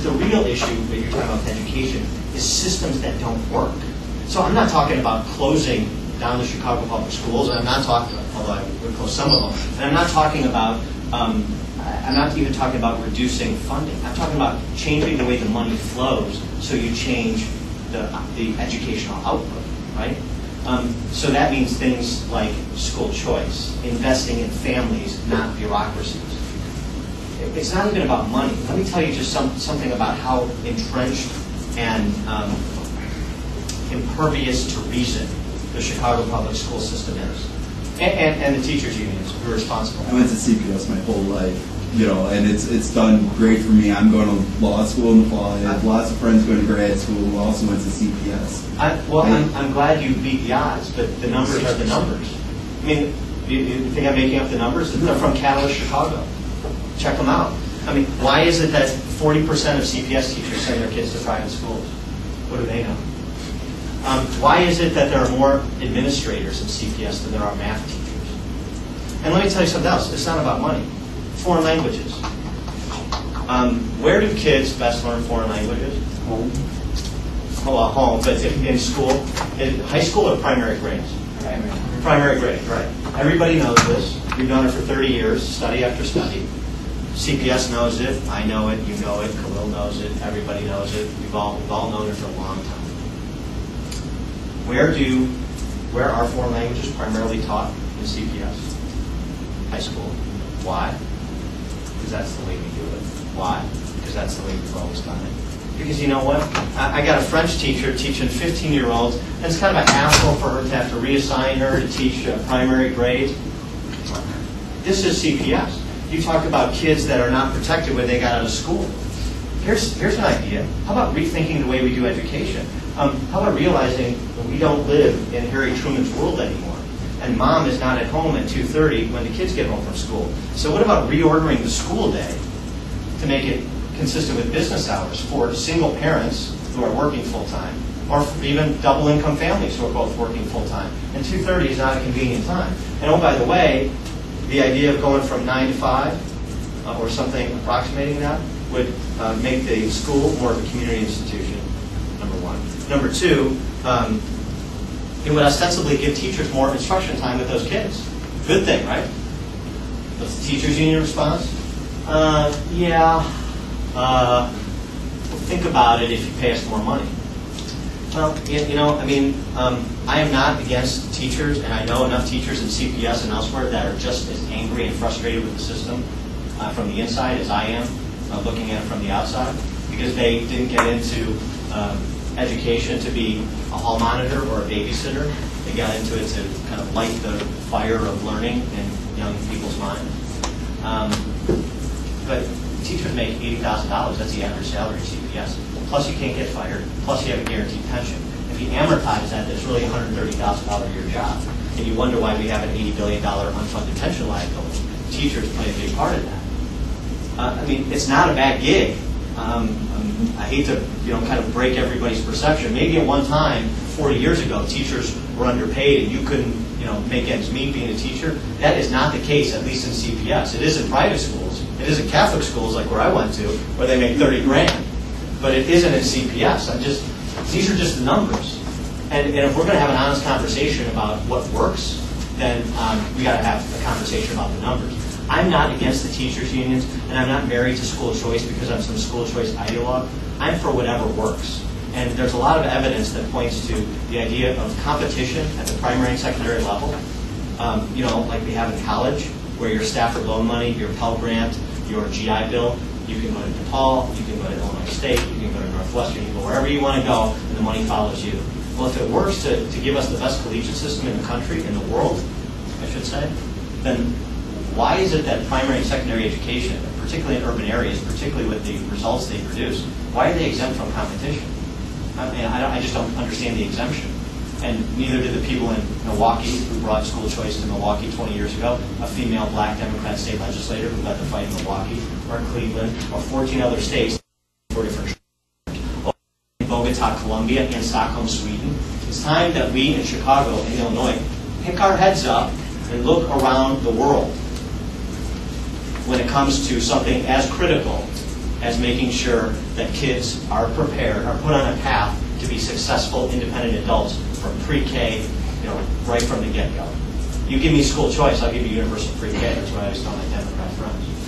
But the real issue that you're talking about with education is systems that don't work. So I'm not talking about closing down the Chicago public schools, and I'm not talking, although I would close some of them, and I'm not talking about, I'm not even talking about reducing funding. I'm talking about changing the way the money flows so you change the educational output, right? So that means things like school choice, investing in families, not bureaucracies. It's not even about money. Let me tell you just something about how entrenched and impervious to reason the Chicago public school system is. And the teachers' unions who are responsible. I went to CPS my whole life, and it's done great for me. I'm going to law school in the fall. I have lots of friends going to grad school who also went to CPS. I'm glad you beat the odds, but the numbers are the numbers. I mean, you think I'm making up the numbers? They're from Catalyst Chicago. Check them out. I mean, why is it that 40% of CPS teachers send their kids to private schools? What do they know? Why is it that there are more administrators in CPS than there are math teachers? And let me tell you something else. It's not about money. Foreign languages. Where do kids best learn foreign languages? Home. Well, home, but in school, in high school or primary grades? Primary grade, right. Everybody knows this. We've known it for 30 years, study after study. CPS knows it, I know it, you know it, Khalil knows it, everybody knows it. We've all known it for a long time. Where are foreign languages primarily taught in CPS? High school. Why? Because that's the way we do it. Why? Because that's the way we've always done it. Because you know what? I got a French teacher teaching 15-year-olds, and it's kind of a hassle for her to have to reassign her to teach primary grade. This is CPS. You talk about kids that are not protected when they got out of school. Here's an idea. How about rethinking the way we do education? How about realizing that we don't live in Harry Truman's world anymore, and mom is not at home at 2:30 when the kids get home from school. So what about reordering the school day to make it consistent with business hours for single parents who are working full-time, or for even double-income families who are both working full-time? And 2:30 is not a convenient time. And oh, by the way, the idea of going from 9 to 5 or something approximating that would make the school more of a community institution, number one. Number two, it would ostensibly give teachers more instruction time with those kids. Good thing, right? What's the teachers' union response? Yeah. We'll think about it if you pay us more money. Well, I am not against teachers, and I know enough teachers in CPS and elsewhere that are just as angry and frustrated with the system from the inside as I am looking at it from the outside, because they didn't get into education to be a hall monitor or a babysitter. They got into it to kind of light the fire of learning in young people's minds. But teachers make $80,000. That's the average salary in CPS. Plus you can't get fired. Plus you have a guaranteed pension. If you amortize that, it's really a $130,000 a year job. And you wonder why we have an $80 billion unfunded pension liability. Teachers play a big part of that. It's not a bad gig. I hate to, kind of break everybody's perception. Maybe at one time, 40 years ago, teachers were underpaid and you couldn't, make ends meet being a teacher. That is not the case, at least in CPS. It is in private schools. It is in Catholic schools, like where I went to, where they make 30 grand. But it isn't in CPS. These are just the numbers. And if we're going to have an honest conversation about what works, then we got to have a conversation about the numbers. I'm not against the teachers' unions, and I'm not married to school choice because I'm some school choice ideologue. I'm for whatever works. And there's a lot of evidence that points to the idea of competition at the primary and secondary level. Like we have in college, where your Stafford loan money, your Pell Grant, your GI Bill, you can go to DePaul, you can go to Illinois State, you can go to Northwestern, you can go wherever you want to go, and the money follows you. Well, if it works to give us the best collegiate system in the country, in the world, I should say, then why is it that primary and secondary education, particularly in urban areas, particularly with the results they produce, why are they exempt from competition? I just don't understand the exemption. And neither did the people in Milwaukee who brought school choice to Milwaukee 20 years ago, a female black Democrat state legislator who led the fight in Milwaukee, or in Cleveland, or 14 other states, 4 different in Bogota, Colombia, and Stockholm, Sweden. It's time that we in Chicago and Illinois pick our heads up and look around the world when it comes to something as critical as making sure that kids are prepared, are put on a path to be successful, independent adults from pre-K, right from the get-go. You give me school choice, I'll give you universal pre-K. That's what I always tell my Democrat friends.